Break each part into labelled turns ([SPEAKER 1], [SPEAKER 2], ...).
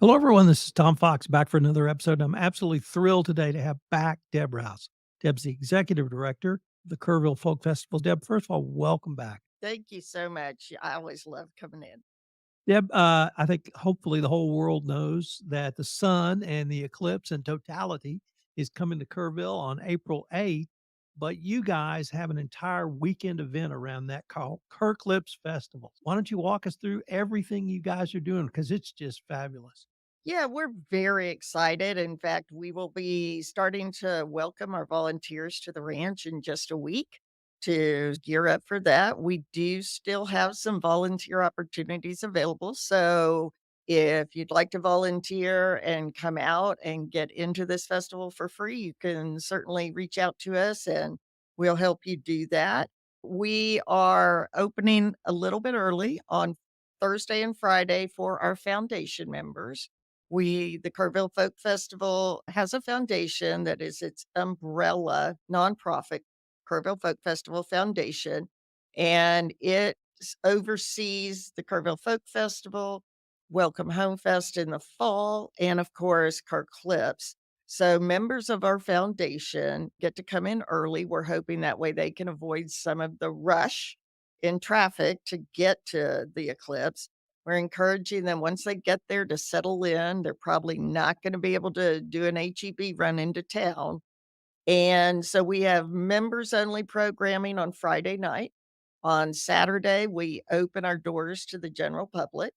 [SPEAKER 1] Hello, everyone. This is Tom Fox back for another episode. I'm absolutely thrilled today to have back Deb Rouse. Deb's the executive director of the Kerrville Folk Festival. Deb, first of all, welcome back.
[SPEAKER 2] Thank you so much. I always love coming in.
[SPEAKER 1] Deb, I think hopefully the whole world knows that the sun and the eclipse and totality is coming to Kerrville on April 8th, but you guys have an entire weekend event around that called KerrClipse Festival. Why don't you walk us through everything you guys are doing? Because it's just fabulous.
[SPEAKER 2] Yeah, we're very excited. In fact, we will be starting to welcome our volunteers to the ranch in just a week to gear up for that. We do still have some volunteer opportunities available. So if you'd like to volunteer and come out and get into this festival for free, you can certainly reach out to us and we'll help you do that. We are opening a little bit early on Thursday and Friday for our foundation members. The Kerrville Folk Festival has a foundation that is its umbrella nonprofit, Kerrville Folk Festival Foundation, and it oversees the Kerrville Folk Festival, Welcome Home Fest in the fall, and of course, KerrClipse. So members of our foundation get to come in early. We're hoping that way they can avoid some of the rush in traffic to get to the eclipse. We're encouraging them once they get there to settle in. They're probably not gonna be able to do an HEB run into town, and so we have members only programming on Friday night. On Saturday, we open our doors to the general public.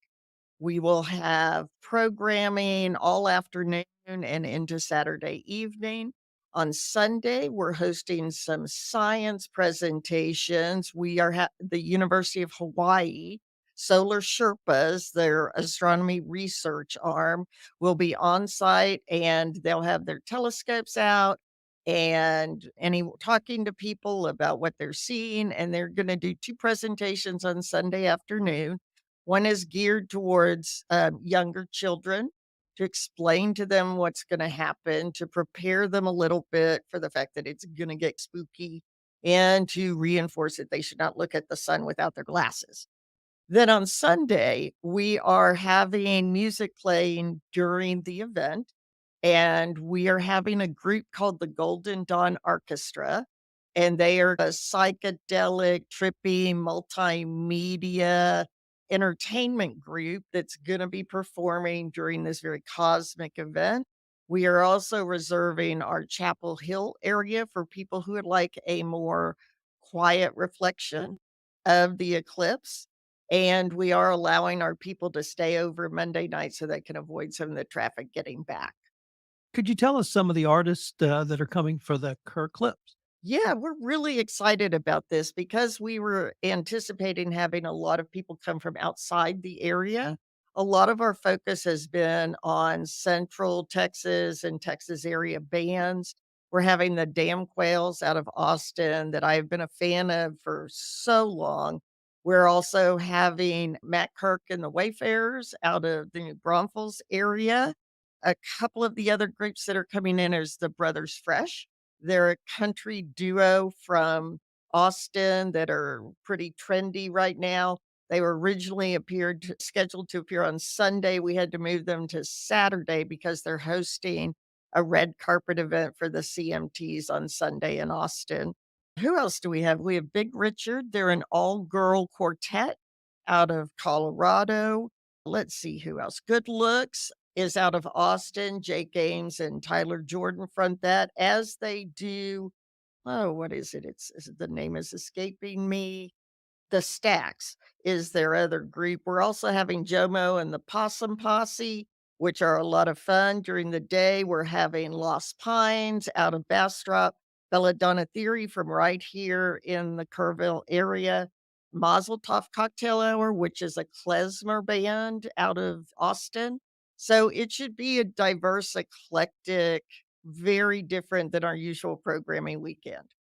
[SPEAKER 2] We will have programming all afternoon and into Saturday evening. On Sunday, we're hosting some science presentations. We are the University of Hawaii Solar Sherpas, their astronomy research arm, will be on site and they'll have their telescopes out and talking to people about what they're seeing. And they're going to do two presentations on Sunday afternoon. One is geared towards, younger children to explain to them what's gonna happen, to prepare them a little bit for the fact that it's gonna get spooky, and to reinforce that they should not look at the sun without their glasses. Then on Sunday, we are having music playing during the event, and we are having a group called the Golden Dawn Orchestra, and they are a psychedelic, trippy, multimedia entertainment group that's gonna be performing during this very cosmic event. We are also reserving our Chapel Hill area for people who would like a more quiet reflection of the eclipse, and we are allowing our people to stay over Monday night so they can avoid some of the traffic getting back.
[SPEAKER 1] Could you tell us some of the artists that are coming for the KerrClipse?
[SPEAKER 2] Yeah, we're really excited about this because we were anticipating having a lot of people come from outside the area. A lot of our focus has been on Central Texas and Texas area bands. We're having the Dam Quails out of Austin that I've been a fan of for so long. We're also having Matt Kirk and the Wayfarers out of the New Braunfels area. A couple of the other groups that are coming in is the Brothers Fresh. They're a country duo from Austin that are pretty trendy right now. They were originally scheduled to appear on Sunday. We had to move them to Saturday because they're hosting a red carpet event for the CMTs on Sunday in Austin. Who else do we have? We have Big Richard. They're an all-girl quartet out of Colorado. Let's see who else. Good Looks is out of Austin. Jake Ames and Tyler Jordan front that, as they do what is it? The name is escaping me. The Stacks is their other group. We're also having Jomo and the Possum Posse, which are a lot of fun during the day. We're having Lost Pines out of Bastrop, Belladonna Theory from right here in the Kerrville area, Mazel Tov Cocktail Hour, which is a klezmer band out of Austin. So it should be a diverse, eclectic, very different than our usual programming weekend.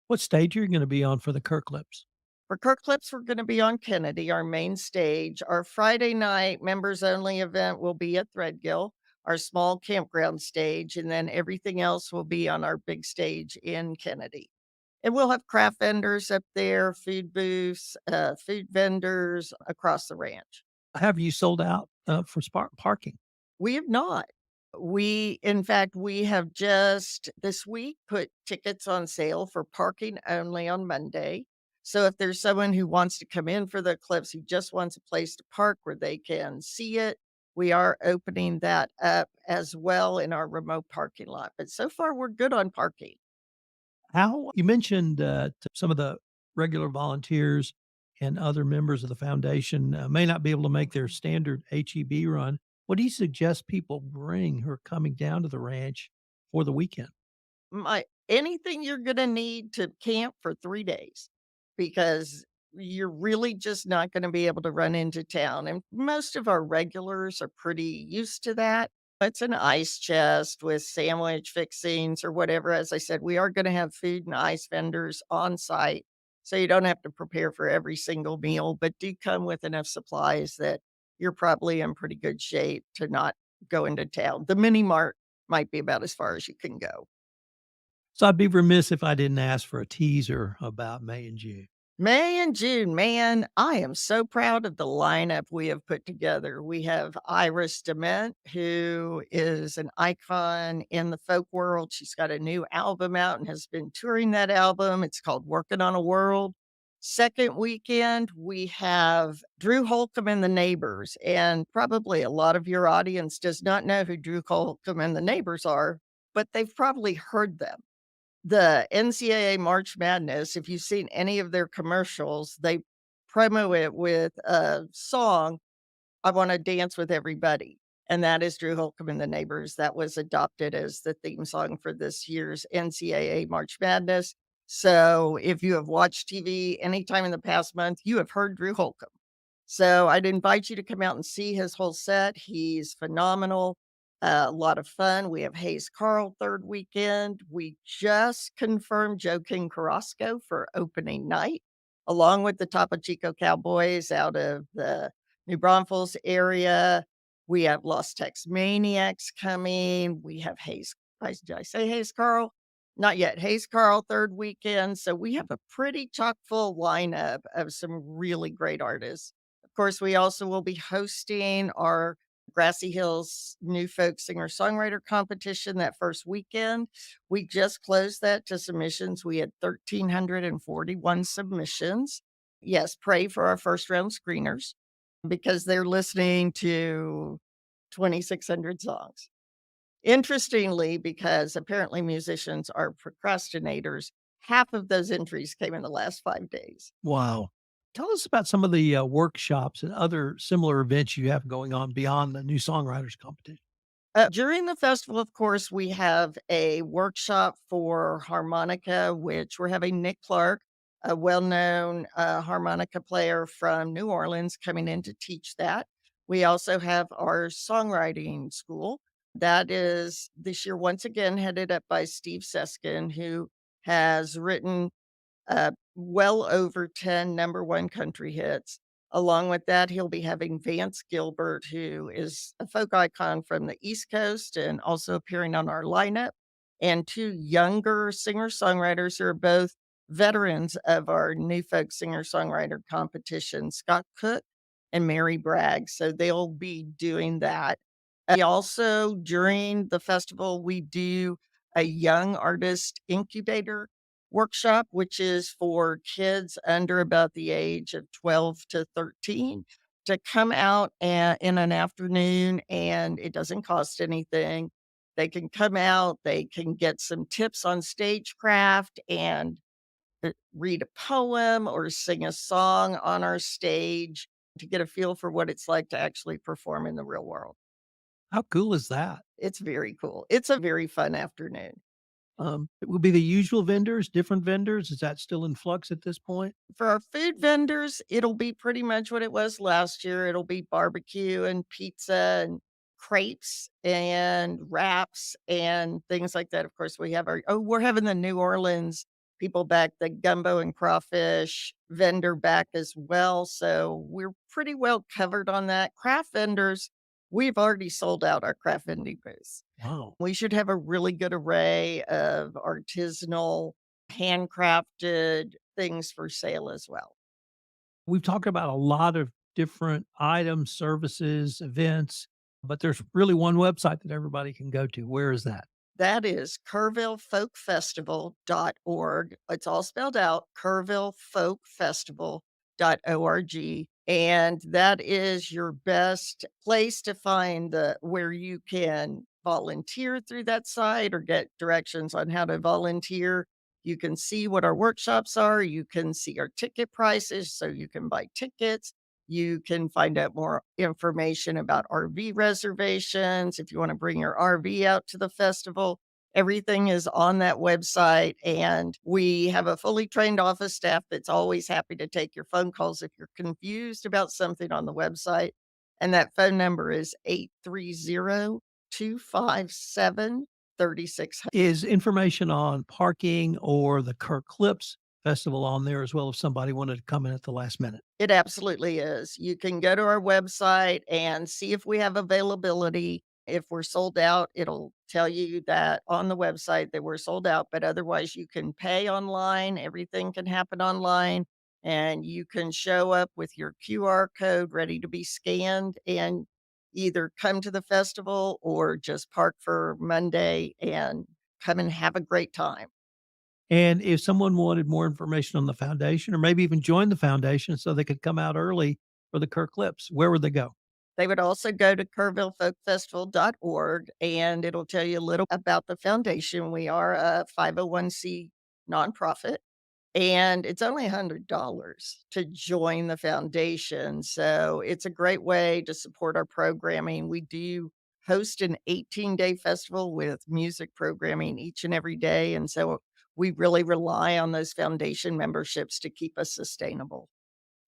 [SPEAKER 1] What stage are you gonna be on for the KerrClipse?
[SPEAKER 2] For KerrClipse, we're gonna be on Kennedy, our main stage. Our Friday night members only event will be at Threadgill, our small campground stage, and then everything else will be on our big stage in Kennedy. And we'll have craft vendors up there, food booths, food vendors across the ranch.
[SPEAKER 1] Have you sold out, for parking?
[SPEAKER 2] We have not. In fact, we have just this week put tickets on sale for parking only on Monday. So if there's someone who wants to come in for the eclipse, who just wants a place to park where they can see it, we are opening that up as well in our remote parking lot. But so far, we're good on parking.
[SPEAKER 1] How you mentioned, some of the regular volunteers and other members of the foundation, may not be able to make their standard HEB run. What do you suggest people bring who are coming down to the ranch for the weekend?
[SPEAKER 2] My anything you're gonna need to camp for 3 days, because you're really just not gonna be able to run into town, and most of our regulars are pretty used to that. It's an ice chest with sandwich fixings or whatever. As I said, we are gonna have food and ice vendors on site, so you don't have to prepare for every single meal, but do come with enough supplies that you're probably in pretty good shape to not go into town. The mini mart might be about as far as you can go.
[SPEAKER 1] So I'd be remiss if I didn't ask for a teaser about May and June.
[SPEAKER 2] May and June, man, I am so proud of the lineup we have put together. We have Iris Dement, who is an icon in the folk world. She's got a new album out and has been touring that album. It's called Working on a World. Second weekend, we have Drew Holcomb and the Neighbors. And probably a lot of your audience does not know who Drew Holcomb and the Neighbors are, but they've probably heard them. The NCAA March Madness, if you've seen any of their commercials, they promo it with a song, "I Wanna Dance with Everybody," and that is Drew Holcomb and the Neighbors. That was adopted as the theme song for this year's NCAA March Madness. So, if you have watched TV anytime in the past month, you have heard Drew Holcomb. So I'd invite you to come out and see his whole set. He's phenomenal, a lot of fun. We have Hayes Carl 3rd weekend. We just confirmed Joe King Carrasco for opening night, along with the Topo Chico Cowboys out of the New Braunfels area. We have Lost Tex Maniacs coming. We have did I say Hayes Carl? Not yet. Hayes Carl 3rd weekend. So we have a pretty chock full lineup of some really great artists. Of course, we also will be hosting our Grassy Hills New Folk Singer-Songwriter Competition that first weekend. We just closed that to submissions. We had 1,341 submissions. Yes, pray for our first round screeners because they're listening to 2,600 songs. Interestingly, because apparently musicians are procrastinators, half of those entries came in the last 5 days.
[SPEAKER 1] Wow. Tell us about some of the, workshops and other similar events you have going on beyond the new songwriters competition.
[SPEAKER 2] During the festival, of course, we have a workshop for harmonica, which we're having Nick Clark, a well-known, harmonica player from New Orleans, coming in to teach that. We also have our songwriting school. That is this year once again headed up by Steve Seskin, who has written well over 10 number 1 country hits. Along with that, he'll be having Vance Gilbert, who is a folk icon from the East Coast and also appearing on our lineup, and 2 younger singer-songwriters who are both veterans of our new folk singer-songwriter competition, Scott Cook and Mary Bragg. So they'll be doing that. We also, during the festival, we do a young artist incubator workshop, which is for kids under about the age of 12 to 13 to come out in an afternoon, and it doesn't cost anything. They can come out, they can get some tips on stagecraft and read a poem or sing a song on our stage to get a feel for what it's like to actually perform in the real world.
[SPEAKER 1] How cool is that?
[SPEAKER 2] It's very cool. It's a very fun afternoon.
[SPEAKER 1] It will be the usual vendors, different vendors? Is that still in flux at this point?
[SPEAKER 2] For our food vendors, it'll be pretty much what it was last year. It'll be barbecue and pizza and crepes and wraps and things like that. Of course, we're having the New Orleans people back, the gumbo and crawfish vendor back as well. So we're pretty well covered on that. Craft vendors, we've already sold out our craft vending booths.
[SPEAKER 1] Wow.
[SPEAKER 2] We should have a really good array of artisanal, handcrafted things for sale as well.
[SPEAKER 1] We've talked about a lot of different items, services, events. But there's really one website that everybody can go to. Where is that?
[SPEAKER 2] That is KerrvilleFolkFestival.org. It's all spelled out, KerrvilleFolkFestival.org. And that is your best place to find the where you can volunteer through that site or get directions on how to volunteer. You can see what our workshops are. You can see our ticket prices so you can buy tickets. You can find out more information about RV reservations if you wanna bring your RV out to the festival. Everything is on that website, and we have a fully trained office staff that's always happy to take your phone calls if you're confused about something on the website, and that phone number is 830-257-3600.
[SPEAKER 1] Is information on parking or the KerrClipse festival on there as well if somebody wanted to come in at the last minute?
[SPEAKER 2] It absolutely is. You can go to our website and see if we have availability. If we're sold out, it'll tell you that on the website that we're sold out, but otherwise you can pay online. Everything can happen online and you can show up with your QR code ready to be scanned and either come to the festival or just park for Monday and come and have a great time.
[SPEAKER 1] And if someone wanted more information on the foundation or maybe even join the foundation so they could come out early for the KerrClipse, where would they go?
[SPEAKER 2] They would also go to KerrvilleFolkFestival.org, and it'll tell you a little about the foundation. We are a 501c nonprofit, and it's only $100 to join the foundation, so it's a great way to support our programming. We do host an 18-day festival with music programming each and every day, and so we really rely on those foundation memberships to keep us sustainable.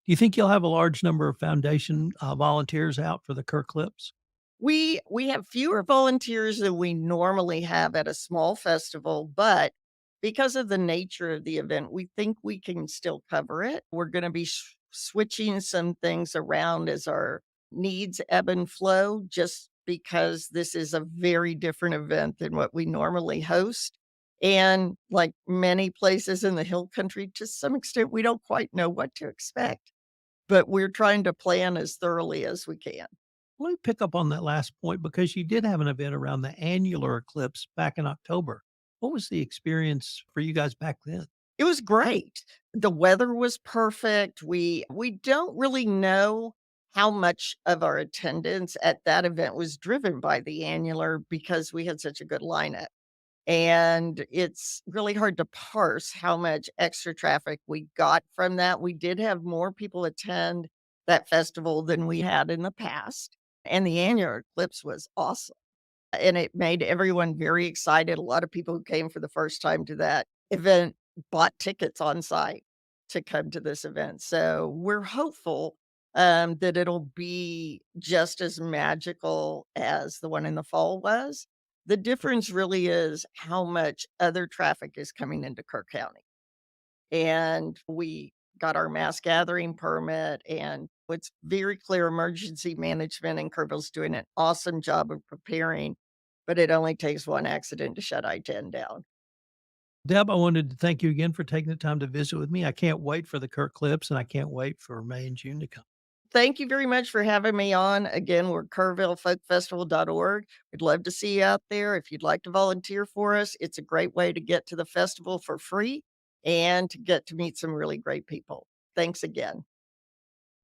[SPEAKER 1] Do you think you'll have a large number of foundation volunteers out for the KerrClipse?
[SPEAKER 2] We have fewer volunteers than we normally have at a small festival, but because of the nature of the event, we think we can still cover it. We're gonna be switching some things around as our needs ebb and flow just because this is a very different event than what we normally host. And like many places in the hill country, to some extent, we don't quite know what to expect, but we're trying to plan as thoroughly as we can.
[SPEAKER 1] Let me pick up on that last point because you did have an event around the annular eclipse back in October. What was the experience for you guys back then?
[SPEAKER 2] It was great. The weather was perfect. We don't really know how much of our attendance at that event was driven by the annular because we had such a good lineup. And it's really hard to parse how much extra traffic we got from that. We did have more people attend that festival than we had in the past. And the annular eclipse was awesome. And it made everyone very excited. A lot of people who came for the first time to that event bought tickets on site to come to this event. So we're hopeful that it'll be just as magical as the one in the fall was. The difference really is how much other traffic is coming into Kirk County. And we got our mass gathering permit, and it's very clear emergency management, and Kerrville's doing an awesome job of preparing, but it only takes one accident to shut I-10 down.
[SPEAKER 1] Deb, I wanted to thank you again for taking the time to visit with me. I can't wait for the KerrClipse and I can't wait for May and June to come.
[SPEAKER 2] Thank you very much for having me on. Again, we're KerrvilleFolkFestival.org. We'd love to see you out there. If you'd like to volunteer for us, it's a great way to get to the festival for free and to get to meet some really great people. Thanks again.